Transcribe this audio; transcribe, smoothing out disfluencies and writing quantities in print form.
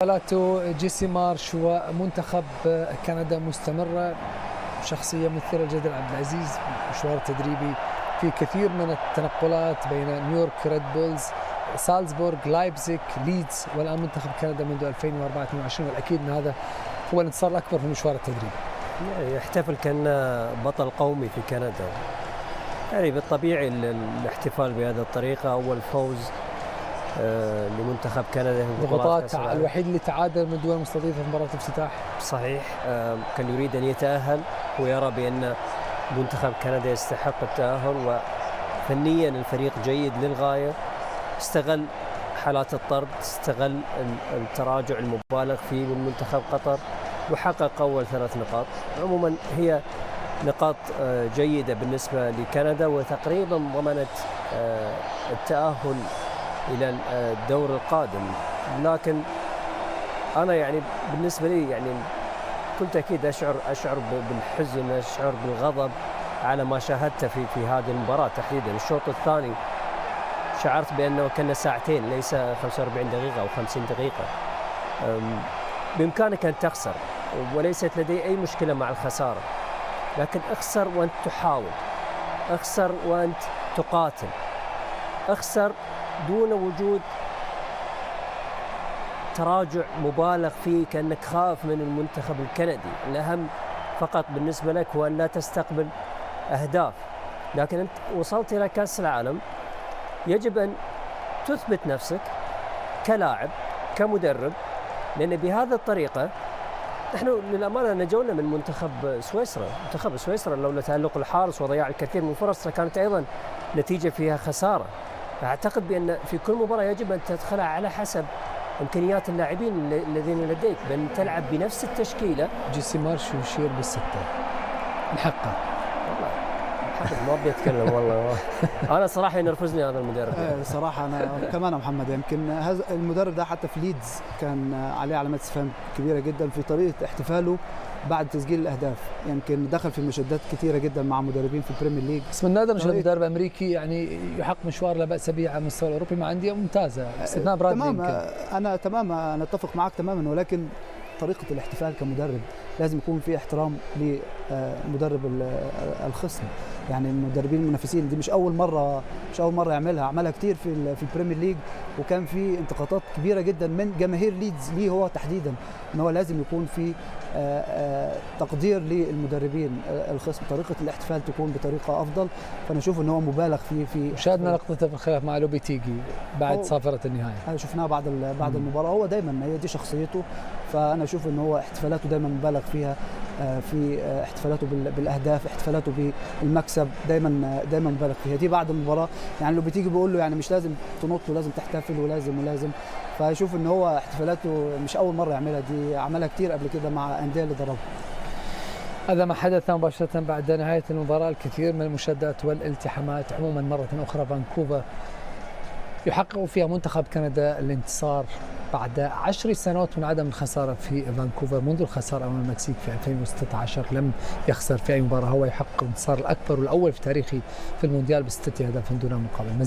مباراة جيسي مارش ومنتخب كندا مستمرة. شخصية مثيرة جدا عبد العزيز، مشوار تدريبي في كثير من التنقلات بين نيويورك ريد بولز، سالزبورغ، لايبزيغ، ليدز، والآن منتخب كندا منذ 2024 والأكيد أن هذا هو الانتصار الأكبر في المشوار التدريبي. يحتفل كأنه بطل قومي في كندا، يعني بالطبيعي الاحتفال بهذه الطريقة. أول فوز لمنتخب كندا، ضغوطات الوحيد اللي تعادل من الدول المستضيفة في مباراة الافتتاح. صحيح، كان يريد أن يتأهل ويرى بأن منتخب كندا يستحق التأهل، وفنيا الفريق جيد للغاية. استغل حالات الطرد، استغل التراجع المبالغ فيه من منتخب قطر وحقق أول 3 نقاط. عموما هي نقاط جيدة بالنسبة لكندا، وتقريبا ضمنت التأهل إلى الدور القادم. لكن أنا يعني بالنسبة لي يعني كنت أكيد أشعر بالحزن، أشعر بالغضب على ما شاهدته في هذه المباراة تحديدا. الشوط الثاني شعرت بأنه كنا ساعتين ليس 45 دقيقة أو 50 دقيقة. بإمكانك أن تخسر، وليست لدي أي مشكلة مع الخسارة، لكن اخسر وأنت تحاول، اخسر وأنت تقاتل، اخسر دون وجود تراجع مبالغ فيه كأنك خاف من المنتخب الكندي. الأهم فقط بالنسبة لك هو أن لا تستقبل أهداف. لكن أنت وصلت إلى كأس العالم، يجب أن تثبت نفسك كلاعب كمدرب، لأن بهذه الطريقة نحن للأمانة نجونا من منتخب سويسرا لولا تألق الحارس وضياع الكثير من الفرص لكانت أيضا نتيجة فيها خسارة. أعتقد بأن في كل مباراة يجب أن تدخلها على حسب إمكانيات اللاعبين الذين لديك، بأن تلعب بنفس التشكيلة. جيسي مارش يشير بالستة نحقق. والله ما أبي أتكلم والله. أنا صراحة ينرفزني هذا المدرب. صراحة أنا كمان محمد، يمكن هذا المدرب ده حتى في ليدز كان عليه علامات استفهام كبيرة جدا في طريقة احتفاله بعد تسجيل الأهداف. يمكن دخل في مشادات كثيرة جدا مع مدربين في البريمير ليج. بس من نادر نشاهد مدرب أمريكي يعني يحقق مشوار لا بأس به على المستوى الأوروبي مع أندية ممتازة، باستثناء برادلي. أنا أتفق معك تماما، ولكن طريقة الاحتفال كمدرب لازم يكون في احترام لمدرب الخصم. يعني المدربين المنافسين دي مش أول مرة يعملها، عملها كتير في البريمير ليج، وكان في انتقادات كبيرة جدا من جماهير ليدز ليه هو تحديدا، ان هو لازم يكون في تقدير للمدربين الخصم، طريقة الاحتفال تكون بطريقة أفضل. فأنا أشوف ان هو مبالغ في شاهدنا لقطته في الخلاف مع لوبيتيجي بعد صافرة النهاية. هذا شفناه بعد المباراة. هو دايما هي دي شخصيته، فأنا أشوف ان هو احتفالاته دايما مبالغ فيها، في احتفالاته بالاهداف، احتفالاته بالمكسب دايما مبالغ فيها. دي بعد المباراه يعني لو بتيجي بيقول له يعني مش لازم تنط ولازم تحتفل ولازم. فاشوف ان هو احتفالاته مش اول مره يعملها، دي عملها كتير قبل كده مع انديه اللي دربها. هذا ما حدث مباشره بعد نهايه المباراه. الكثير من المشادات والالتحامات. عموما مره اخرى فانكوفر يحقق فيها منتخب كندا الانتصار بعد 10 سنوات من عدم الخسارة في فانكوفر، منذ الخسارة أمام المكسيك في 2016 لم يخسر في أي مباراة. هو يحقق الانتصار الأكبر والأول في تاريخه في المونديال ب6 أهداف دون مقابل.